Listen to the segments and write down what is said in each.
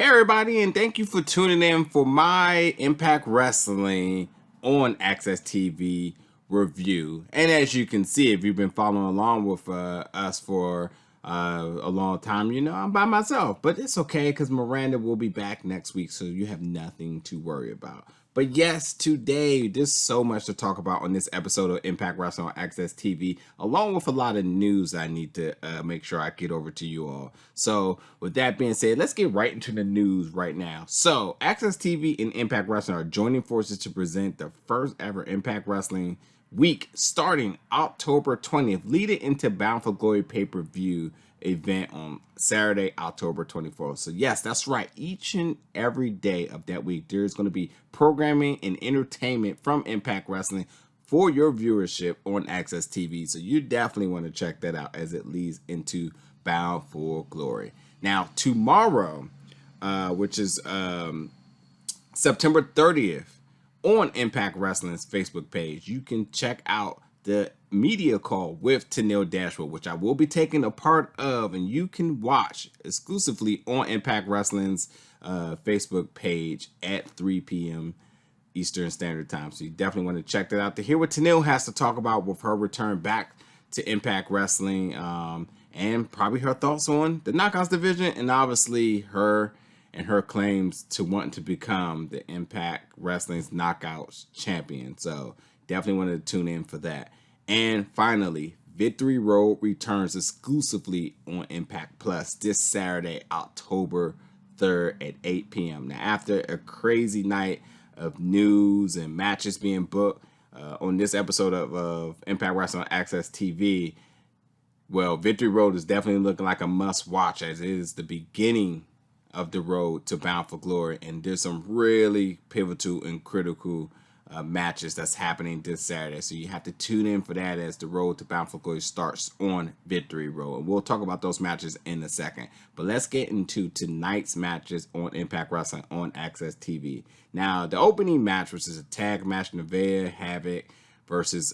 Hey everybody, and thank you for tuning in for my Impact Wrestling on AXS TV review. And as you can see, if you've been following along with us for a long time, you know I'm by myself. But it's okay because Miranda will be back next week, so you have nothing to worry about. But yes, today there's so much to talk about on this episode of Impact Wrestling on AXS TV, along with a lot of news I need to make sure I get over to you all. So with that being said, let's get right into the news right now. So AXS TV and Impact Wrestling are joining forces to present the first ever Impact Wrestling week starting October 20th, leading into Bound for Glory pay-per-view event on Saturday, October 24th. So yes, that's right. Each and every day of that week, there's going to be programming and entertainment from Impact Wrestling for your viewership on AXS TV. So you definitely want to check that out as it leads into Bound for Glory. Now, tomorrow, which is September 30th, on Impact Wrestling's Facebook page, you can check out the media call with Tenille Dashwood, which I will be taking a part of, and you can watch exclusively on Impact Wrestling's Facebook page at 3 p.m. Eastern Standard Time. So you definitely want to check that out to hear what Tenille has to talk about with her return back to Impact Wrestling, and probably her thoughts on the Knockouts division, and obviously her claims to wanting to become the Impact Wrestling's Knockouts champion. So definitely want to tune in for that. And finally, Victory Road returns exclusively on Impact Plus this Saturday, October 3rd at 8 p.m. Now, after a crazy night of news and matches being booked on this episode of Impact Wrestling on AXS TV, well, Victory Road is definitely looking like a must-watch, as it is the beginning of the road to Bound for Glory, and there's some really pivotal and critical matches that's happening this Saturday, so you have to tune in for that as the road to Bound for Glory starts on Victory Road, and we'll talk about those matches in a second. But let's get into tonight's matches on Impact Wrestling on AXS TV. Now, the opening match, which is a tag match, Neveah, Havok versus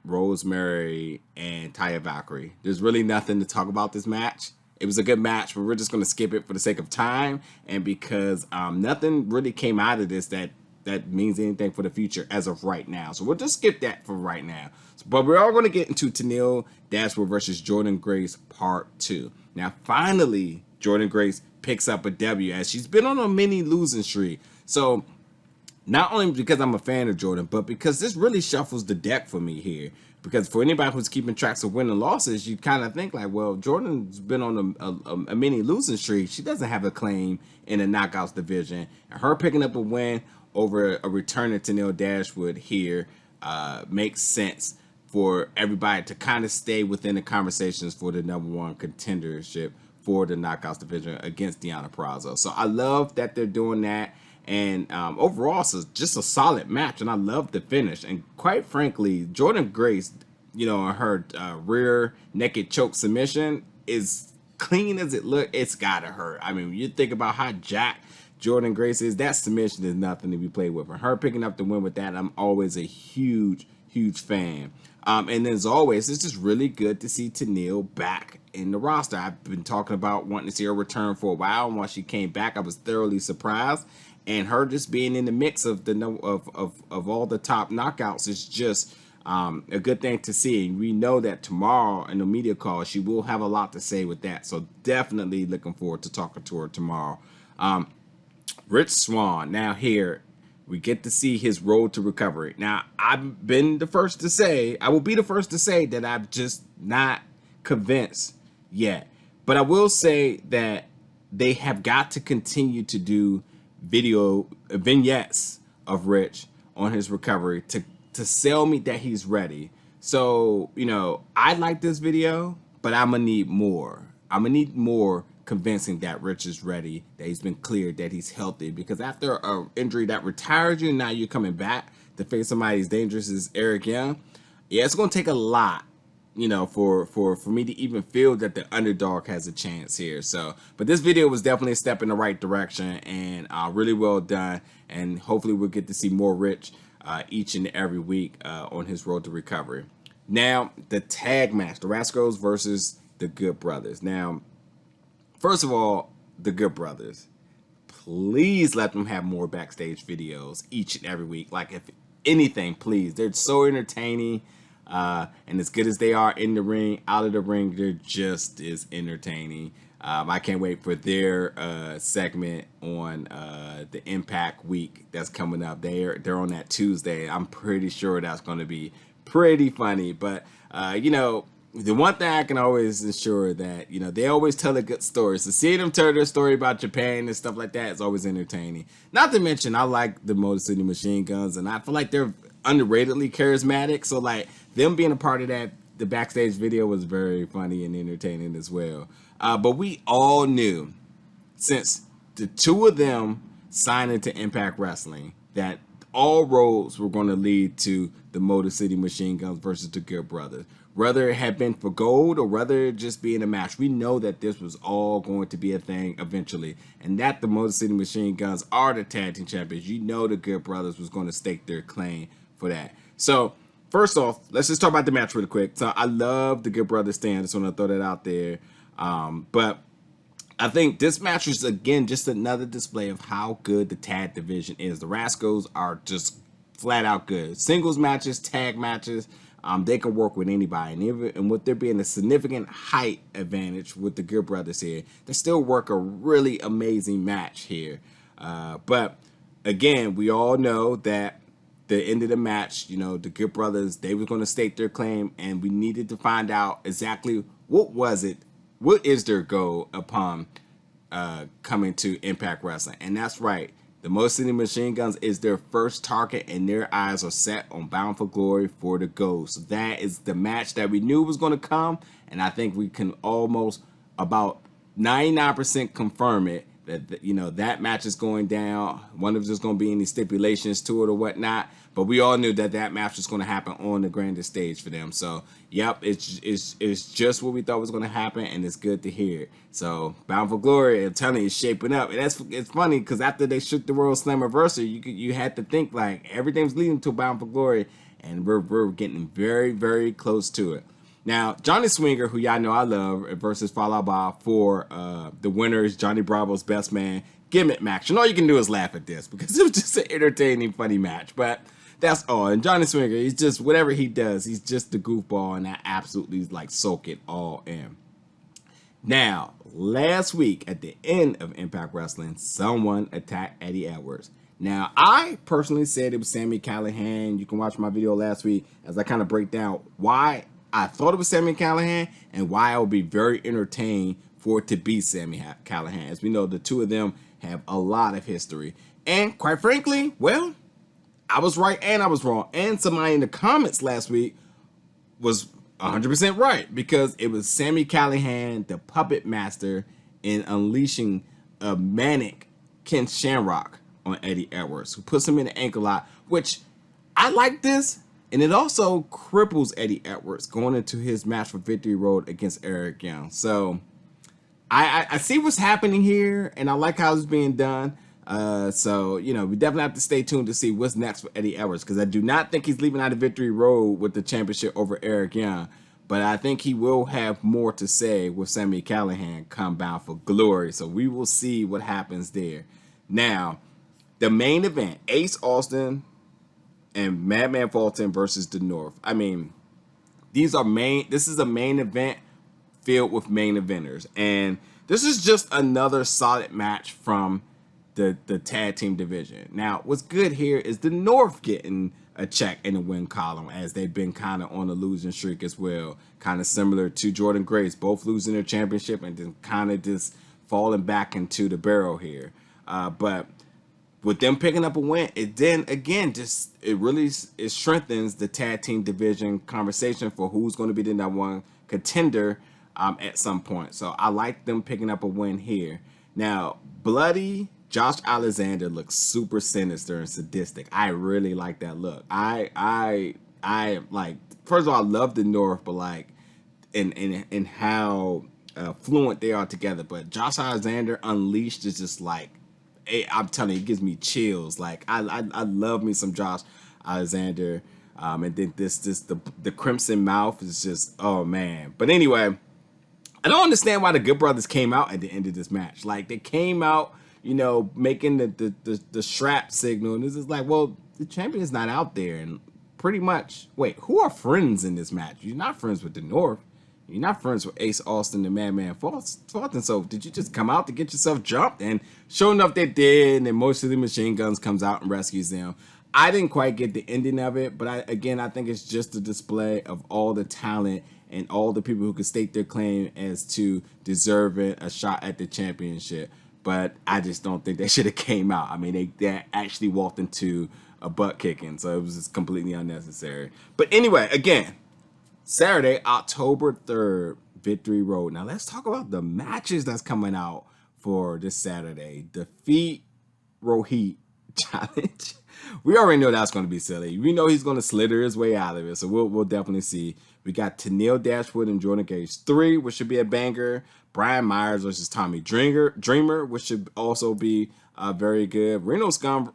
Rosemary and Taya Valkyrie. There's really nothing to talk about this match. It was a good match, but we're just going to skip it for the sake of time, and because nothing really came out of this that means anything for the future as of right now. So we'll just skip that for right now. But we're all going to get into Tenille Dashwood versus Jordynne Grace Part 2. Now, finally, Jordynne Grace picks up a W, as she's been on a mini losing streak. So not only because I'm a fan of Jordynne, but because this really shuffles the deck for me here. Because for anybody who's keeping tracks of wins and losses, you kind of think like, well, Jordynne's been on a mini losing streak. She doesn't have a claim in the Knockouts division. And her picking up a win over a return to Tenille Dashwood here makes sense for everybody to kind of stay within the conversations for the #1 contendership for the Knockouts division against Deonna Purrazzo. So I love that they're doing that. And overall, it's just a solid match, and I love the finish. And quite frankly, Jordynne Grace, her rear naked choke submission is clean as it looks. It's gotta hurt. I mean, you think about how jacked Jordynne Grace is, that submission is nothing to be played with. And her picking up the win with that, I'm always a huge fan. And as always, it's just really good to see Tenille back in the roster. I've been talking about wanting to see her return for a while, and once she came back, I was thoroughly surprised. And her just being in the mix of the of all the top knockouts is just a good thing to see. We know that tomorrow in the media call, she will have a lot to say with that. So definitely looking forward to talking to her tomorrow. Rich Swann, now here, we get to see his road to recovery. Now, I've been the first to say, I will be the first to say that I'm just not convinced yet. But I will say that they have got to continue to do video vignettes of Rich on his recovery to sell me that he's ready. So, I like this video, but I'm going to need more. I'm going to need more convincing that Rich is ready, that he's been cleared, that he's healthy. Because after an injury that retired you, now you're coming back to face somebody as dangerous as Eric Young. Yeah, it's going to take a lot, for me to even feel that the underdog has a chance here. So, but this video was definitely a step in the right direction, and really well done. And hopefully we'll get to see more Rich each and every week on his road to recovery. Now, the tag match, the Rascals versus the Good Brothers. Now, first of all, the Good Brothers. please let them have more backstage videos each and every week. Like, if anything, please. They're so entertaining. And as good as they are in the ring, out of the ring, they're just as entertaining. I can't wait for their segment on the Impact Week that's coming up. They're on that Tuesday. I'm pretty sure that's going to be pretty funny. But, you know, the one thing I can always ensure that, you know, they always tell a good story. So seeing them tell their story about Japan and stuff like that is always entertaining. Not to mention, I like the Motor City Machine Guns, and I feel like they're underratedly charismatic. So, like, them being a part of that, the backstage video was very funny and entertaining as well. But we all knew, since the two of them signed into Impact Wrestling, that all roads were going to lead to the Motor City Machine Guns versus the Good Brothers. Whether it had been for gold or whether it just being a match, we know that this was all going to be a thing eventually. And that the Motor City Machine Guns are the tag team champions. You know the Good Brothers was going to stake their claim for that. So, first off, let's just talk about the match really quick. So I love the Good Brothers stand. Just want to throw that out there. But I think this match is, again, just another display of how good the tag division is. The Rascals are just flat out good. Singles matches, tag matches, they can work with anybody. And with there being a significant height advantage with the Good Brothers here, they still work a really amazing match here. But again, we all know that the end of the match, you know, the Good Brothers, they were going to stake their claim, and we needed to find out exactly what is their goal upon coming to Impact Wrestling. And that's right, the Motor City Machine Guns is their first target, and their eyes are set on Bound for Glory for the gold. So that is the match that we knew was going to come, and I think we can almost about 99% confirm it, that, you know, that match is going down. Wonder if there's going to be any stipulations to it or whatnot. But we all knew that that match was going to happen on the grandest stage for them. So, yep, it's just what we thought was going to happen, and it's good to hear. So, Bound for Glory, I'm telling you, is shaping up. And it's funny because after they shook the World Slammiversary, you had to think like everything's leading to Bound for Glory, and we're getting very, very close to it. Now, Johnny Swinger, who y'all know I love, versus Fallah Bahh for the winners, Johnny Bravo's Best Man gimmick match. And all you can do is laugh at this because it was just an entertaining, funny match. But that's all. And Johnny Swinger, he's just, whatever he does, he's just the goofball, and I absolutely like soak it all in. Now, last week at the end of Impact Wrestling, someone attacked Eddie Edwards. Now, I personally said it was Sammy Callihan. You can watch my video last week as I kind of break down why I thought it was Sammy Callihan and why I would be very entertained for it to be Sammy Callihan. As we know, the two of them have a lot of history. And quite frankly, well, I was right and I was wrong. And somebody in the comments last week was 100% right, because it was Sammy Callihan, the puppet master, in unleashing a manic Ken Shamrock on Eddie Edwards, who puts him in the ankle lock, which I like this. And it also cripples Eddie Edwards going into his match for Victory Road against Eric Young. So I see what's happening here, and I like how it's being done. So, you know, we definitely have to stay tuned to see what's next for Eddie Edwards, because I do not think he's leaving out of Victory Road with the championship over Eric Young. But I think he will have more to say with Sammy Callihan come Bound for Glory. So we will see what happens there. Now, the main event, Ace Austin and Madman Fulton versus the North. I mean, this is a main event filled with main eventers. And this is just another solid match from the tag team division. Now, what's good here is the North getting a check in the win column, as they've been kind of on a losing streak as well. Kind of similar to Jordynne Grace, both losing their championship and then kind of just falling back into the barrel here. But with them picking up a win, it then again it strengthens the tag team division conversation for who's going to be the number one contender at some point. So I like them picking up a win here. Now, bloody Josh Alexander looks super sinister and sadistic. I really like that look. I like, first of all, I love the North, but like in how fluent they are together. But Josh Alexander Unleashed is just like, I'm telling you, it gives me chills. Like I love me some Josh Alexander. And then the Crimson Mouth is just, oh man. But anyway, I don't understand why the Good Brothers came out at the end of this match. Like, they came out, making the strap signal. And this is like, well, the champion's not out there. And pretty much, wait, who are friends in this match? You're not friends with the North. You're not friends with Ace Austin and Madman Fulton. So did you just come out to get yourself jumped? And sure enough, they did. And then most of the machine guns comes out and rescues them. I didn't quite get the ending of it, but I think it's just a display of all the talent and all the people who could state their claim as to deserving a shot at the championship. But I just don't think they should have came out. I mean, they actually walked into a butt kicking, so it was just completely unnecessary. But anyway, again, Saturday, October 3rd, Victory Road. Now, let's talk about the matches that's coming out for this Saturday. Defeat Rohit Challenge. We already know that's going to be silly. We know he's going to slither his way out of it, so we'll definitely see. We got Tenille Dashwood and Jordynne Grace 3, which should be a banger. Brian Myers versus Tommy Dreamer, which should also be very good. Reno Scum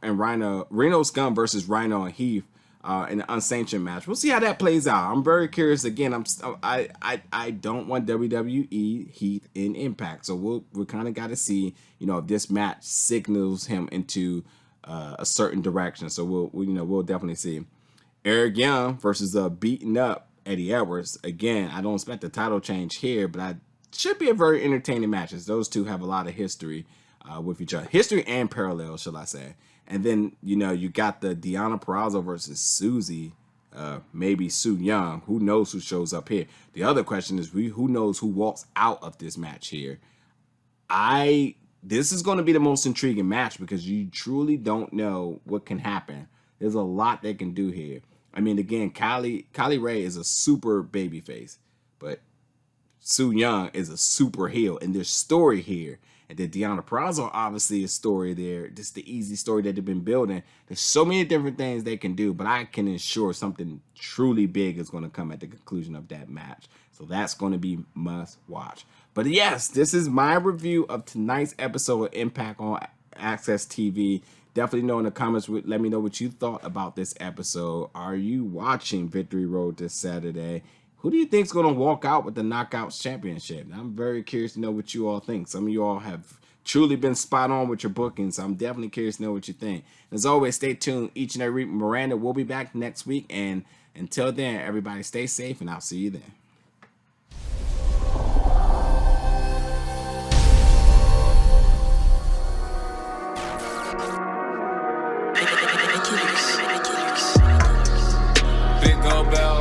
versus Rhino and Heath in an unsanctioned match. We'll see how that plays out. I'm very curious. Again, I don't want WWE Heath in Impact, so we'll kind of got to see if this match signals him into a certain direction. So we'll definitely see. Eric Young versus beaten up Eddie Edwards. Again, I don't expect a title change here, but I should be a very entertaining match, as those two have a lot of history with each other. History and parallel, shall I say. And then, you got the Deonna Purrazzo versus Susie, maybe Su Yung. Who knows who shows up here? The other question is, who knows who walks out of this match here? This is going to be the most intriguing match because you truly don't know what can happen. There's a lot they can do here. I mean, again, Kylie Ray is a super babyface, but Su Yung is a super heel, and there's story here. And then Deonna Purrazzo, obviously, a story there. Just the easy story that they've been building. There's so many different things they can do, but I can ensure something truly big is going to come at the conclusion of that match. So that's going to be must watch. But yes, this is my review of tonight's episode of Impact on AXS TV. Definitely know in the comments, let me know what you thought about this episode. Are you watching Victory Road this Saturday? Who do you think is going to walk out with the Knockouts Championship? I'm very curious to know what you all think. Some of you all have truly been spot on with your bookings, so I'm definitely curious to know what you think. As always, stay tuned each and every week. Miranda will be back next week, and until then, everybody stay safe, and I'll see you then. Big Gold Bell.